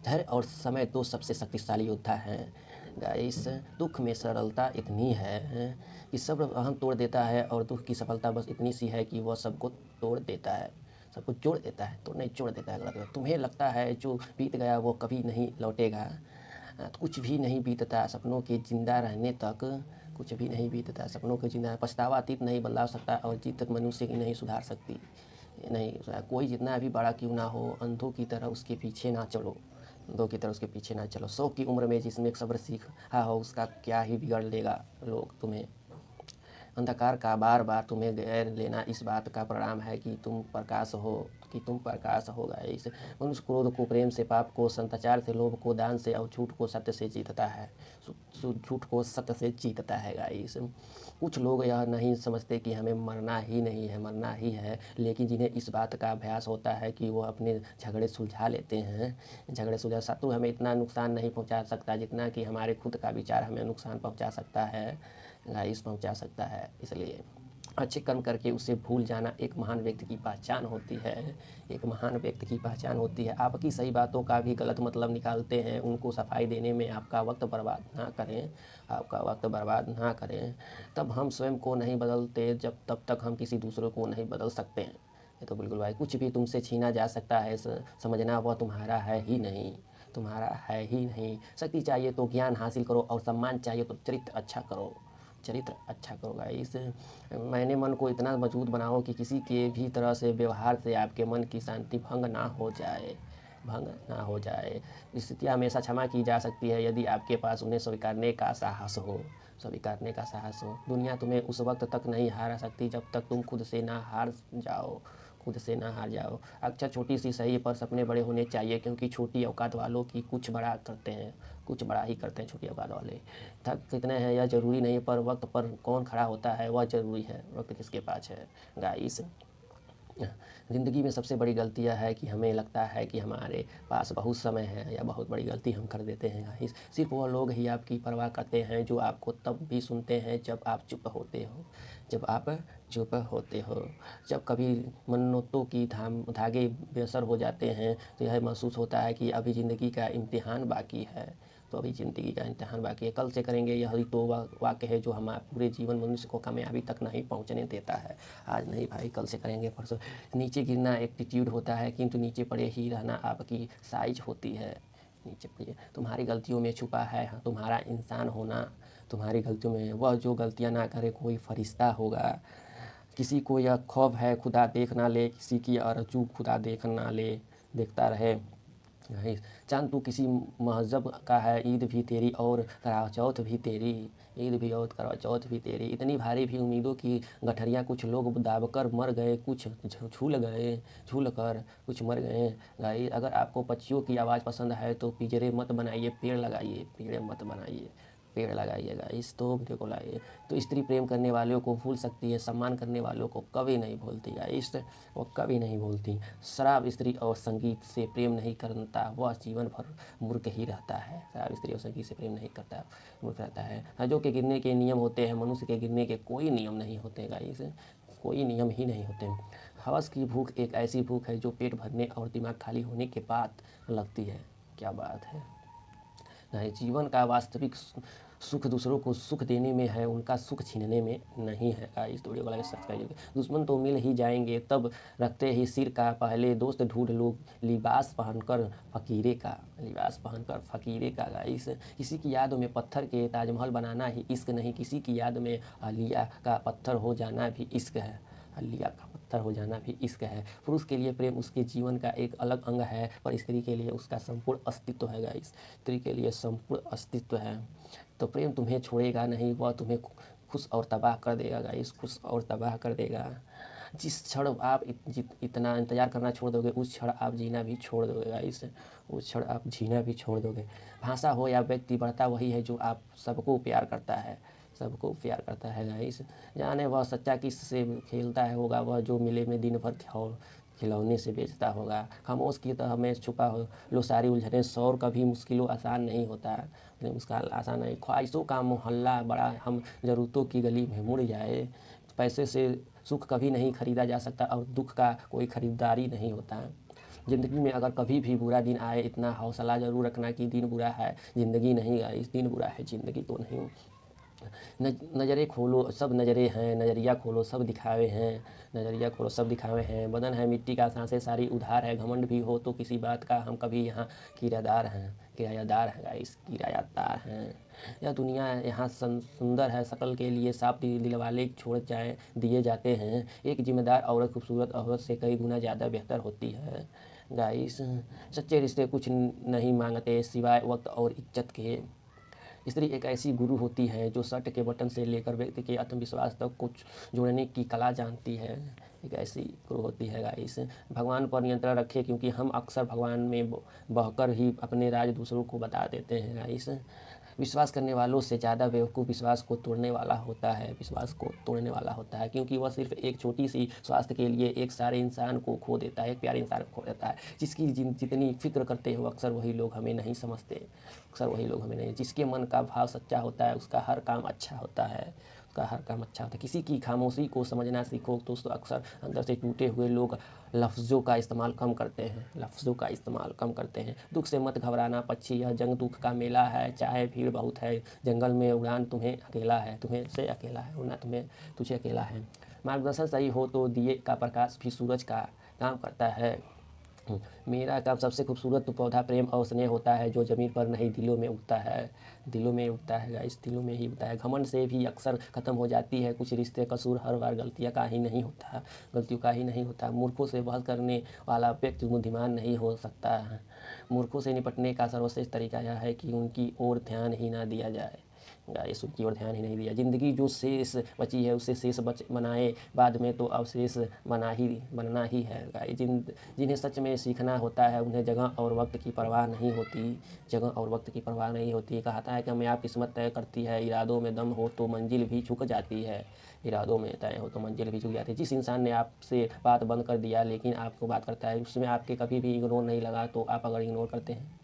धैर्य और समय दो सबसे शक्तिशाली योद्धा हैं गाइस। दुख में सरलता इतनी है कि सब्र अहम तोड़ देता है, और दुख की सफलता बस इतनी सी है कि वह सबको तोड़ देता है, सबको जोड़ देता है, तो नहीं जोड़ देता है। गलत है। तुम्हें लगता है जो बीत गया वो कभी नहीं लौटेगा, तो कुछ भी नहीं बीतता सपनों के जिंदा रहने तक, कुछ भी नहीं बीतता सपनों के जिंदा। पछतावा अतीत नहीं बदला सकता, और जीत तक मनुष्य की नहीं सुधार सकती। नहीं, कोई जितना भी बड़ा क्यों ना हो, अंधों की तरह उसके पीछे ना चलो, अंधों की तरह उसके पीछे ना चलो। 100 की उम्र में जिसने सब्र सीखा हो, उसका क्या ही बिगड़ लेगा लोग तुम्हें। अंधकार का बार बार तुम्हें घेर लेना इस बात का परिणाम है कि तुम प्रकाश हो, कि तुम प्रकाश हो गए। इस मनुष्य क्रोध को प्रेम से, पाप को संतचार से, लोभ को दान से, और झूठ को सत्य से जीतता है। झूठ को सत्य से जीतता है गाइस। कुछ लोग यह नहीं समझते कि हमें मरना ही नहीं है, मरना ही है, लेकिन जिन्हें इस बात का अभ्यास होता है कि वो अपने झगड़े सुलझा लेते हैं। झगड़े सुलझा शत्रु हमें इतना नुकसान नहीं पहुंचा सकता जितना कि हमारे खुद का विचार हमें नुकसान पहुंचा सकता है गाइस, पहुंचा सकता है। इसलिए अच्छे कर्म करके उसे भूल जाना एक महान व्यक्ति की पहचान होती है, एक महान व्यक्ति की पहचान होती है। आपकी सही बातों का भी गलत मतलब निकालते हैं, उनको सफाई देने में आपका वक्त बर्बाद ना करें, आपका वक्त बर्बाद ना करें। तब हम स्वयं को नहीं बदलते जब तब तक हम किसी दूसरे को नहीं बदल सकते हैं। ये तो बिल्कुल भाई, कुछ भी तुमसे छीना जा सकता है, समझना वह तुम्हारा है ही नहीं, तुम्हारा है ही नहीं। शक्ति चाहिए तो ज्ञान हासिल करो, और सम्मान चाहिए तो चरित्र अच्छा करो, चरित्र अच्छा करो गाइस। मैंने मन को इतना मजबूत बनाओ कि किसी के भी तरह से व्यवहार से आपके मन की शांति भंग ना हो जाए, भंग ना हो जाए। स्थितियाँ हमेशा क्षमा की जा सकती है यदि आपके पास उन्हें स्वीकारने का साहस हो, स्वीकारने का साहस हो। दुनिया तुम्हें उस वक्त तक नहीं हारा सकती जब तक तुम खुद से ना हार जाओ, खुद से ना हार जाओ। अक्षर छोटी सी सही, पर सपने बड़े होने चाहिए, क्योंकि छोटी औकात वालों की कुछ बड़ा करते हैं, कुछ बड़ा ही करते हैं छोटी औकात वाले। थक कितने हैं यह जरूरी नहीं, पर वक्त पर कौन खड़ा होता है वह जरूरी है। वक्त किसके पास है गाइस। ज़िंदगी में सबसे बड़ी गलती यह है कि हमें लगता है कि हमारे पास बहुत समय है, या बहुत बड़ी गलती हम कर देते हैं गाइस। सिर्फ वो लोग ही आपकी परवाह करते हैं जो आपको तब भी सुनते हैं जब आप चुप होते हो, जब आप चुप होते हो। जब कभी मन्नतों की धागे बेअसर हो जाते हैं, तो यह महसूस होता है कि अभी ज़िंदगी का इम्तिहान बाकी है, तो अभी ज़िंदगी का इम्तिहान बाकी है। कल से करेंगे, यही तो वाक्य है जो हमारे पूरे जीवन मनुष्य को कामयाबी तक नहीं पहुंचने देता है। आज नहीं भाई, कल से करेंगे, परसों। नीचे गिरना एटीट्यूड होता है, किंतु नीचे पड़े ही रहना आपकी साइज होती है। नीचे पड़े, तुम्हारी गलतियों में छुपा है तुम्हारा इंसान होना, तुम्हारी गलतियों में। वह जो गलतियां ना करे कोई फरिश्ता होगा। किसी को यह खौफ है खुदा देख ना ले, किसी की आरज़ू खुदा देख ना ले, देखता रहे। चांद तू किसी महजब का है, ईद भी तेरी और करवा चौथ भी तेरी, ईद भी और करवा चौथ भी तेरी। इतनी भारी भी उम्मीदों की गठरियाँ, कुछ लोग दाबकर मर गए, कुछ झूल गए, झूल कर कुछ मर गए गाइस। अगर आपको पक्षियों की आवाज़ पसंद है तो पिंजरे मत बनाइए, पेड़ लगाइए, पेड़ मत बनाइए, पेड़ लगाइएगा। इस तो वीडियो को लाइए। तो स्त्री प्रेम करने वालों को भूल सकती है, सम्मान करने वालों को कभी नहीं भूलती गाइस, वो कभी नहीं भूलती। शराब, स्त्री और संगीत से प्रेम नहीं करता वह जीवन भर मूर्ख ही रहता है। शराब, स्त्री और संगीत से प्रेम नहीं करता, मूर्ख रहता है। हजों के गिरने के नियम होते हैं, मनुष्य के गिरने के कोई नियम नहीं होते गाइस, कोई नियम ही नहीं होते। हवस की भूख एक ऐसी भूख है जो पेट भरने और दिमाग खाली होने के बाद लगती है। क्या बात है। नहीं, जीवन का वास्तविक सुख दूसरों को सुख देने में है, उनका सुख छीनने में नहीं है। इस वीडियो को लाइक सब्सक्राइब करिए। दुश्मन तो मिल ही जाएंगे, तब रखते ही सिर का पहले दोस्त ढूंढ लो, लिबास पहनकर फकीरे का, लिबास पहनकर फकीरे का गाइस। किसी की याद में पत्थर के ताजमहल बनाना ही इश्क नहीं, किसी की याद में आलिया का पत्थर हो जाना भी इश्क है, अलिया का पत्थर हो जाना भी इश्क है। पुरुष के लिए प्रेम उसके जीवन का एक अलग अंग है, पर स्त्री के लिए उसका संपूर्ण अस्तित्व है गाइस, स्त्री के लिए संपूर्ण अस्तित्व है। तो प्रेम तुम्हें छोड़ेगा नहीं, वह तुम्हें खुश और तबाह कर देगा गाइस, खुश और तबाह कर देगा। जिस क्षण आप इतना इंतज़ार करना छोड़ दोगे, उस क्षण आप जीना भी छोड़ दोगे गाइस, उस क्षण आप जीना भी छोड़ दोगे। भाषा हो या व्यक्ति, बढ़ता वही है जो आप सबको प्यार करता है, सबको प्यार करता है गाइस। जाने वह सच्चा किससे खेलता है होगा, वह जो मेले में दिन भर खिलौने से बेचता होगा। खामोश की तरह में छुपा हो लो सारी उलझने, शौर कभी मुश्किलों आसान नहीं होता, मुश्किल आसान नहीं। ख्वाहिशों का मोहल्ला बड़ा, हम ज़रूरतों की गली में मुड़ जाए। पैसे से सुख कभी नहीं खरीदा जा सकता, और दुख का कोई खरीदारी नहीं होता। ज़िंदगी में अगर कभी भी बुरा दिन आए, इतना हौसला ज़रूर रखना कि दिन बुरा है, ज़िंदगी नहीं गाइस, दिन बुरा है, ज़िंदगी तो नहीं। नज़रें खोलो, सब नज़रें हैं, नज़रिया खोलो, सब दिखावे हैं, नज़रिया खोलो, सब दिखावे हैं। बदन है मिट्टी का, सांसें सारी उधार है, घमंड भी हो तो किसी बात का, हम कभी यहाँ किराएदार हैं, किरायादार हैं गाइस, किरायादार हैं। यह दुनिया यहाँ सुंदर है, शकल के लिए साफ दिल वाले छोड़ जाए दिए जाते हैं। एक जिम्मेदार औरत खूबसूरत औरत से कई गुना ज़्यादा बेहतर होती है गाइस। सच्चे रिश्ते कुछ नहीं मांगते सिवाय वक्त और इज्जत के। स्त्री एक ऐसी गुरु होती है जो शर्ट के बटन से लेकर व्यक्ति के आत्मविश्वास तक कुछ जोड़ने की कला जानती है। एक ऐसी गुरु होती है गाइस। भगवान पर नियंत्रण रखें क्योंकि हम अक्सर भगवान में बहकर ही अपने राज दूसरों को बता देते हैं गाइस। विश्वास करने वालों से ज़्यादा बेवकूफ़ विश्वास को तोड़ने वाला होता है, विश्वास को तोड़ने वाला होता है, क्योंकि वह सिर्फ एक छोटी सी स्वास्थ्य के लिए एक सारे इंसान को खो देता है, एक प्यारे इंसान को खो देता है। जिसकी जितनी फिक्र करते हो अक्सर वही लोग हमें नहीं समझते, अक्सर वही लोग हमें नहीं। जिसके मन का भाव सच्चा होता है उसका हर काम अच्छा होता है, उसका हर काम अच्छा होता है। किसी की खामोशी को समझना सीखो। दोस्तों अक्सर अंदर से टूटे हुए लोग लफ्ज़ों का इस्तेमाल कम करते हैं, लफ्ज़ों का इस्तेमाल कम करते हैं। दुख से मत घबराना पक्षी, यह जंग दुख का मेला है, चाहे भीड़ बहुत है जंगल में उड़ान तुम्हें अकेला है, तुम्हें से अकेला है उड़ना, तुम्हें तुझे अकेला है। मार्गदर्शन सही हो तो दिए का प्रकाश भी सूरज का काम करता है। मेरा काम सबसे खूबसूरत पौधा प्रेम और स्नेह होता है जो ज़मीन पर नहीं दिलों में उगता है, दिलों में उगता है गाइस, दिलों में ही उगता है। घमंड से भी अक्सर ख़त्म हो जाती है कुछ रिश्ते, कसूर हर बार गलतियों का ही नहीं होता, गलतियों का ही नहीं होता। मूर्खों से बहस करने वाला व्यक्ति बुद्धिमान नहीं हो सकता है। मूर्खों से निपटने का सर्वश्रेष्ठ तरीका यह है कि उनकी ओर ध्यान ही ना दिया जाए गाइस, उनकी ओर ध्यान ही नहीं दिया। ज़िंदगी जो शेष बची है उससे शेष बनाए, बाद में तो अवशेष बनना ही है गाइस। जिन्हें सच में सीखना होता है उन्हें जगह और वक्त की परवाह नहीं होती, जगह और वक्त की परवाह नहीं होती। कहता है कि हमें आप किस्मत तय करती है, इरादों में दम हो तो मंजिल भी झुक जाती है, इरादों में तय हो तो मंजिल भी झुक जाती है। जिस इंसान ने आपसे बात बंद कर दिया लेकिन आपको बात करता है, उसमें आपके कभी भी इग्नोर नहीं लगा, तो आप अगर इग्नोर करते हैं